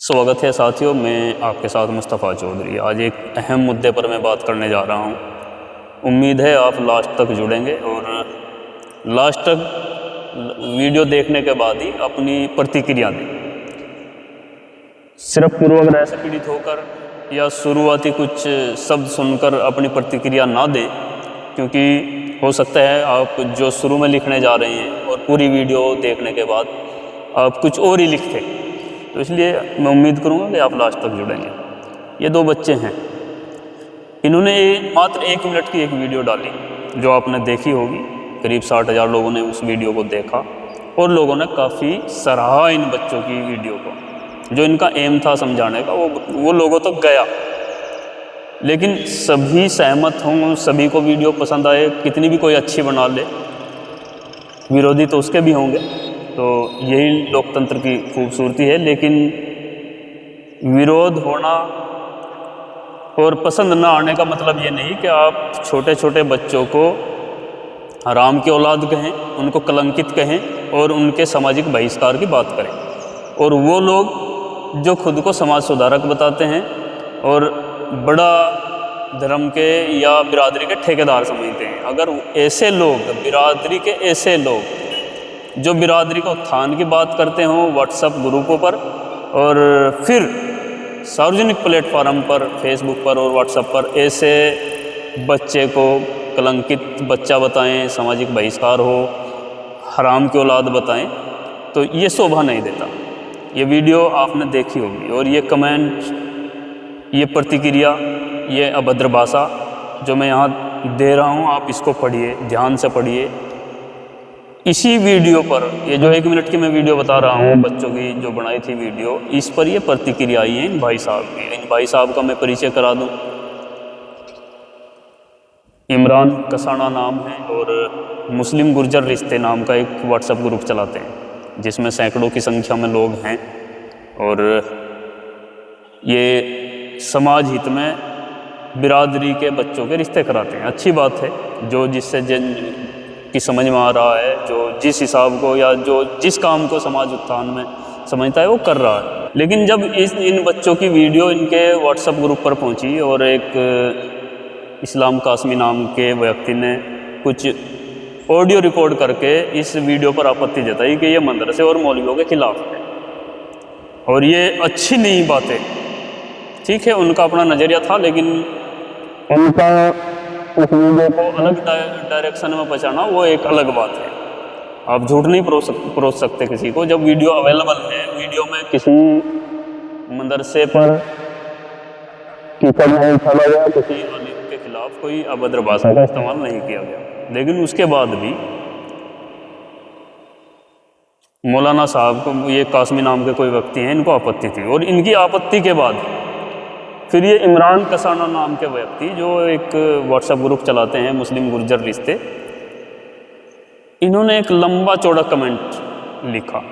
स्वागत है साथियों, मैं आपके साथ मुस्तफ़ा चौधरी। आज एक अहम मुद्दे पर मैं बात करने जा रहा हूं। उम्मीद है आप लास्ट तक जुड़ेंगे और लास्ट तक वीडियो देखने के बाद ही अपनी प्रतिक्रिया दें। सिर्फ पूर्वाग्रह से पीड़ित होकर या शुरुआती कुछ शब्द सुनकर अपनी प्रतिक्रिया ना दें, क्योंकि हो सकता है आप जो शुरू में लिखने जा रहे हैं और पूरी वीडियो देखने के बाद आप कुछ और ही लिखते। तो इसलिए मैं उम्मीद करूँगा कि आप लास्ट तक जुड़ेंगे। ये दो बच्चे हैं, इन्होंने मात्र 1 मिनट की एक वीडियो डाली जो आपने देखी होगी। करीब 60,000 लोगों ने उस वीडियो को देखा और लोगों ने काफ़ी सराहा इन बच्चों की वीडियो को। जो इनका एम था समझाने का वो लोगों तक गया, लेकिन सभी सहमत हों, सभी को वीडियो पसंद आए, कितनी भी कोई अच्छी बना ले, विरोधी तो उसके भी होंगे। तो यही लोकतंत्र की खूबसूरती है। लेकिन विरोध होना और पसंद ना आने का मतलब ये नहीं कि आप छोटे छोटे बच्चों को हराम की औलाद कहें, उनको कलंकित कहें और उनके सामाजिक बहिष्कार की बात करें। और वो लोग जो खुद को समाज सुधारक बताते हैं और बड़ा धर्म के या बिरादरी के ठेकेदार समझते हैं, अगर ऐसे लोग, बिरादरी के ऐसे लोग जो बिरादरी का उत्थान की बात करते हों व्हाट्सएप ग्रुपों पर और फिर सार्वजनिक प्लेटफार्म पर, फेसबुक पर और व्हाट्सएप पर ऐसे बच्चे को कलंकित बच्चा बताएं, सामाजिक बहिष्कार हो, हराम की औलाद बताएं, तो ये शोभा नहीं देता। ये वीडियो आपने देखी होगी और ये कमेंट, ये प्रतिक्रिया, ये अभद्र भाषा जो मैं यहाँ दे रहा हूँ, आप इसको पढ़िए, ध्यान से पढ़िए। इसी वीडियो पर, ये जो 1 मिनट की मैं वीडियो बता रहा हूँ बच्चों की जो बनाई थी वीडियो, इस पर ये प्रतिक्रिया आई है इन भाई साहब की। इन भाई साहब का मैं परिचय करा दूँ। इमरान कसाना नाम है और मुस्लिम गुर्जर रिश्ते नाम का एक व्हाट्सएप ग्रुप चलाते हैं जिसमें सैकड़ों की संख्या में लोग हैं और ये समाज हित में बिरादरी के बच्चों के रिश्ते कराते हैं। अच्छी बात है, जो जिससे जिन की समझ में आ रहा है, जो जिस हिसाब को या जो जिस काम को समाज उत्थान में समझता है वो कर रहा है। लेकिन जब इन बच्चों की वीडियो इनके व्हाट्सएप ग्रुप पर पहुंची और एक इस्लाम कासमी नाम के व्यक्ति ने कुछ ऑडियो रिकॉर्ड करके इस वीडियो पर आपत्ति जताई कि ये मदरसे और मौलवियों के खिलाफ है और ये अच्छी नहीं बात है। ठीक है, उनका अपना नज़रिया था, लेकिन उनका उस वीडियो को अलग डायरेक्शन में पहुंचाना वो एक अलग बात है। आप झूठ नहीं परोस सकते किसी को। जब वीडियो अवेलेबल है, वीडियो में किसी मदरसे पर नहीं चला गया, किसी आलिम के खिलाफ कोई अभद्र भाषा का इस्तेमाल नहीं किया गया, लेकिन उसके बाद भी मौलाना साहब को, ये कासमी नाम के कोई व्यक्ति हैं, इनको आपत्ति थी। और इनकी आपत्ति के बाद फिर ये इमरान कसाना नाम के व्यक्ति जो एक व्हाट्सएप ग्रुप चलाते हैं मुस्लिम गुर्जर रिश्ते, इन्होंने एक लंबा चौड़ा कमेंट लिखा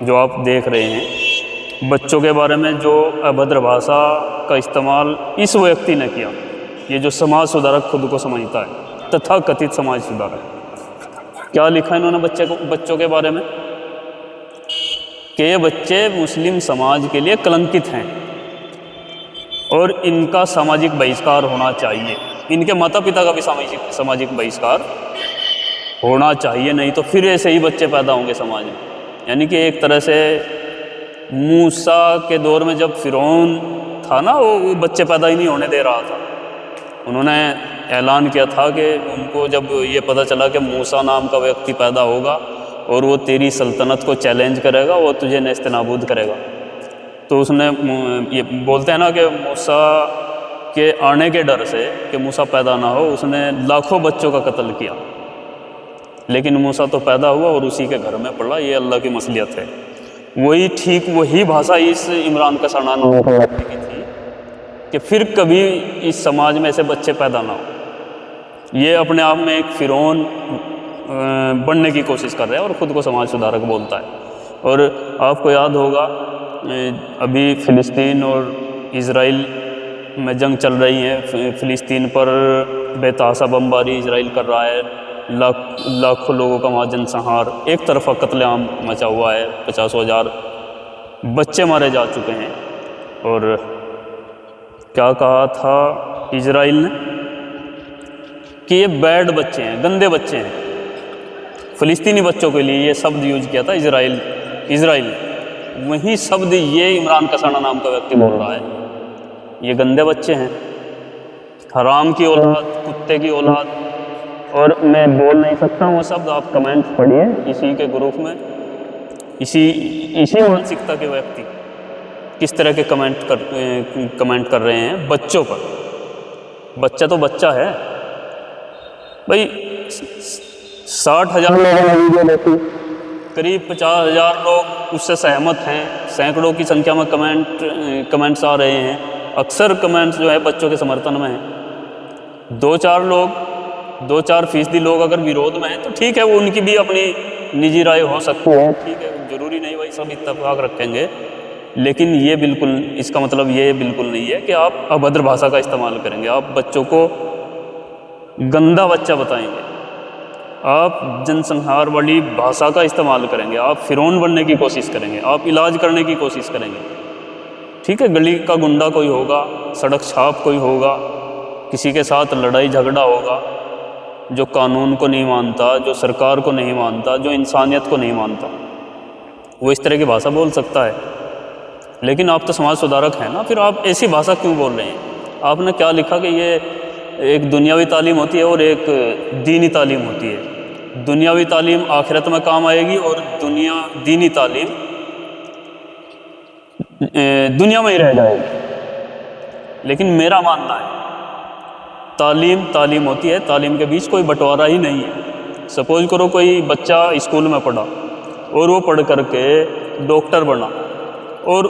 जो आप देख रहे हैं। बच्चों के बारे में जो अभद्र भाषा का इस्तेमाल इस व्यक्ति ने किया, ये जो समाज सुधारक खुद को समझता है, तथा कथित समाज सुधारक। क्या लिखा इन्होंने बच्चों के बारे में कि ये बच्चे मुस्लिम समाज के लिए कलंकित हैं और इनका सामाजिक बहिष्कार होना चाहिए। इनके माता पिता का भी सामाजिक बहिष्कार होना चाहिए, नहीं तो फिर ऐसे ही बच्चे पैदा होंगे समाज में। यानी कि एक तरह से मूसा के दौर में जब फिरौन था ना, वो बच्चे पैदा ही नहीं होने दे रहा था। उन्होंने ऐलान किया था कि उनको जब ये पता चला कि मूसा नाम का व्यक्ति पैदा होगा और वो तेरी सल्तनत को चैलेंज करेगा, वो तुझे नेस्तनाबूद करेगा, तो उसने, ये बोलते हैं ना कि मूसा के आने के डर से कि मूसा पैदा ना हो, उसने लाखों बच्चों का कत्ल किया। लेकिन मूसा तो पैदा हुआ और उसी के घर में पड़ा। ये अल्लाह की मसलियत है। वही भाषा इस इमरान कसाना की थी कि फिर कभी इस समाज में ऐसे बच्चे पैदा ना हो। ये अपने आप में एक फिरौन बनने की कोशिश कर रहा है और ख़ुद को समाज सुधारक बोलता है। और आपको याद होगा, अभी फ़िलिस्तीन और इज़राइल में जंग चल रही है। फ़िलिस्तीन पर बेतहाशा बमबारी इज़राइल कर रहा है, लाखों लोगों का वहाँ जनसंहार, एक तरफा कत्लेआम मचा हुआ है, 50,000 बच्चे मारे जा चुके हैं। और क्या कहा था इजराइल ने कि ये बैड बच्चे हैं, गंदे बच्चे हैं। फ़िलिस्तीनी बच्चों के लिए ये शब्द यूज किया था इजराइल ने। वही शब्द ये इमरान कसाना नाम का व्यक्ति बोल रहा है, ये गंदे बच्चे हैं, हराम की औलाद, कुत्ते की औलाद। और मैं बोल नहीं सकता वो शब्द, आप कमेंट पढ़िए इसी के ग्रुप में। इसी मानसिकता के व्यक्ति किस तरह के कमेंट कर रहे हैं बच्चों पर। बच्चा तो बच्चा है भाई। 60,000 लोगों ने वीडियो देखी, करीब 50,000 लोग उससे सहमत हैं, सैकड़ों की संख्या में कमेंट्स आ रहे हैं। अक्सर कमेंट्स जो है बच्चों के समर्थन में हैं। 2-4% लोग अगर विरोध में हैं तो ठीक है, वो उनकी भी अपनी निजी राय हो सकती है, ठीक है, ज़रूरी नहीं भाई सब इत्तेफाक रखेंगे। लेकिन ये बिल्कुल, इसका मतलब ये बिल्कुल नहीं है कि आप अभद्र भाषा का इस्तेमाल करेंगे, आप बच्चों को गंदा बच्चा बताएंगे, आप जनसंहार वाली भाषा का इस्तेमाल करेंगे, आप फिरौन बनने की कोशिश करेंगे, आप इलाज करने की कोशिश करेंगे। ठीक है, गली का गुंडा कोई होगा, सड़क छाप कोई होगा, किसी के साथ लड़ाई झगड़ा होगा, जो कानून को नहीं मानता, जो सरकार को नहीं मानता, जो इंसानियत को नहीं मानता, वो इस तरह की भाषा बोल सकता है। लेकिन आप तो समाज सुधारक हैं ना, फिर आप ऐसी भाषा क्यों बोल रहे हैं? आपने क्या लिखा कि ये एक दुनियावी तालीम होती है और एक दीनी तालीम होती है। दुनियावी तालीम आखिरत में काम आएगी और दीनी तालीम दुनिया में ही रह जाएगी। लेकिन मेरा मानना है तालीम होती है, तालीम के बीच कोई बंटवारा ही नहीं है। सपोज करो कोई बच्चा स्कूल में पढ़ा और वो पढ़ करके डॉक्टर बना और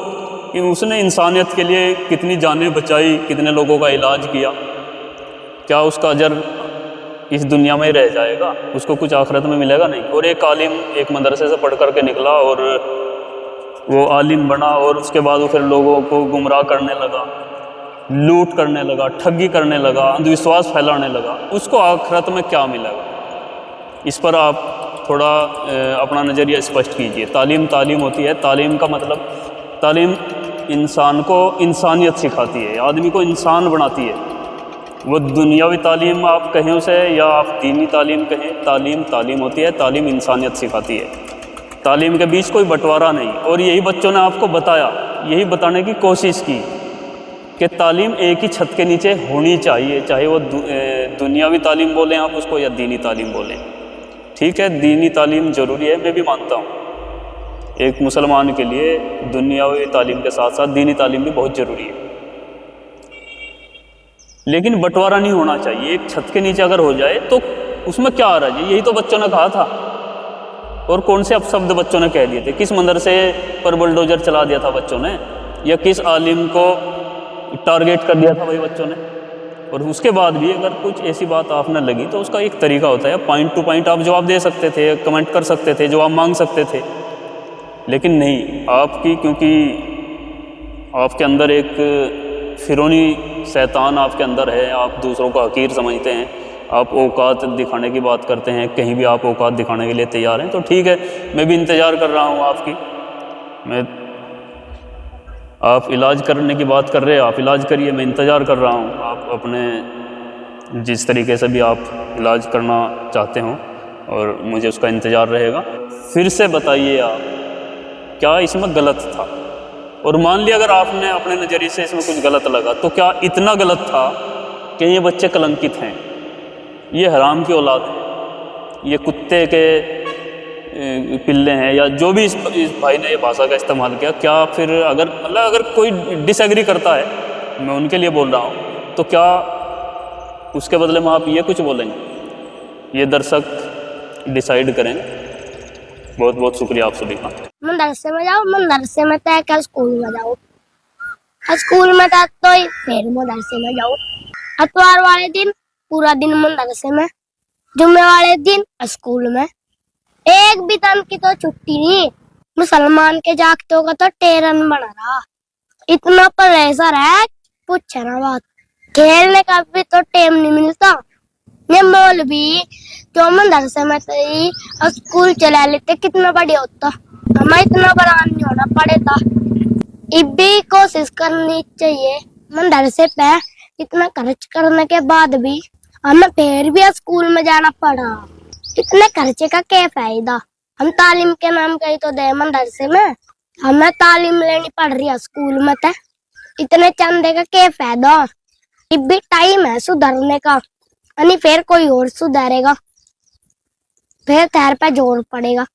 उसने इंसानियत के लिए कितनी जानें बचाई, कितने लोगों का इलाज किया, क्या उसका अजर इस दुनिया में ही रह जाएगा? उसको कुछ आखिरत में मिलेगा नहीं। और एक आलिम एक मदरसे से पढ़ करके निकला और वो आलिम बना और उसके बाद वो फिर लोगों को गुमराह करने लगा, लूट करने लगा, ठगी करने लगा, अंधविश्वास फैलाने लगा, उसको आखिरत में क्या मिलेगा? इस पर आप थोड़ा अपना नज़रिया स्पष्ट कीजिए। तालीम होती है, तालीम का मतलब, तालीम इंसान को इंसानियत सिखाती है, आदमी को इंसान बनाती है। वो दुनियावी तालीम आप कहें उसे या आप दीनी तालीम कहें, तालीम होती है, तालीम इंसानियत सिखाती है। तालीम के बीच कोई बंटवारा नहीं। और यही बच्चों ने आपको बताया, यही बताने की कोशिश की कि तालीम एक ही छत के नीचे होनी चाहिए, चाहे वो दुनियावी तालीम बोलें आप उसको या दीनी तालीम बोलें। ठीक है, दीनी तालीम ज़रूरी है, मैं भी मानता हूँ। एक मुसलमान के लिए दुनियावी तालीम के साथ साथ दीनी तालीम भी बहुत ज़रूरी है। लेकिन बंटवारा नहीं होना चाहिए। एक छत के नीचे अगर हो जाए तो उसमें क्या आ रहा है? यही तो बच्चों ने कहा था। और कौन से अपशब्द बच्चों ने कह दिए थे? किस मदरसे पर बुलडोजर चला दिया था बच्चों ने, या किस आलिम को टारगेट कर दिया था वही बच्चों ने? और उसके बाद भी अगर कुछ ऐसी बात आपने लगी तो उसका एक तरीका होता है, पॉइंट टू पॉइंट आप जवाब दे सकते थे, कमेंट कर सकते थे, जवाब मांग सकते थे। लेकिन नहीं, आपकी, क्योंकि आपके अंदर एक फिरौनी शैतान आपके अंदर है, आप दूसरों को हकीर समझते हैं, आप औकात दिखाने की बात करते हैं, कहीं भी आप औकात दिखाने के लिए तैयार हैं, तो ठीक है, मैं भी इंतज़ार कर रहा हूँ आपकी। आप इलाज करने की बात कर रहे हैं, आप इलाज करिए, मैं इंतज़ार कर रहा हूँ। आप अपने जिस तरीके से भी आप इलाज करना चाहते हो और मुझे उसका इंतज़ार रहेगा। फिर से बताइए आप क्या इसमें गलत था? और मान लिया अगर आपने अपने नज़रिए से इसमें कुछ गलत लगा, तो क्या इतना गलत था कि ये बच्चे कलंकित हैं, ये हराम की औलाद है, ये कुत्ते के पिल्ले हैं, या जो भी इस भाई ने ये भाषा का इस्तेमाल किया? क्या फिर अगर कोई डिसएग्री करता है, मैं उनके लिए बोल रहा हूँ, तो क्या उसके बदले में आप ये कुछ बोलेंगे? ये दर्शक डिसाइड करेंगे। बहुत बहुत शुक्रिया आप सभी का। मदरसे में जाओ, मदरसे में तय कर स्कूल में जाओ, स्कूल में था तो फिर मदरसे में जाओ। इतवार वाले दिन पूरा दिन मदरसे में, जुम्मे वाले दिन स्कूल में। एक भी दिन की तो छुट्टी नहीं। मुसलमान के जागतों का तो टेरन बना रहा, इतना प्रेशर है पूछे ना बात। खेलने का भी तो टाइम नहीं मिलता। ये मौलवी जो मदरसे में थे स्कूल चला लेते, कितना बढ़िया होता। हमें इतना बड़ा नहीं होना पड़ेगा। अब भी कोशिश करनी चाहिए। मदरसे पे इतना खर्च करने के बाद भी हमें फिर भी स्कूल में जाना पड़ा। इतने खर्चे का क्या फायदा? हम तालीम के नाम कहीं तो दे मदरसे में, हमें तालीम लेनी पड़ रही है स्कूल में। तो इतने चंदे का क्या फायदा? अब भी टाइम है सुधरने का, यानी फिर कोई और सुधरेगा, फिर तेरे पे जोर पड़ेगा।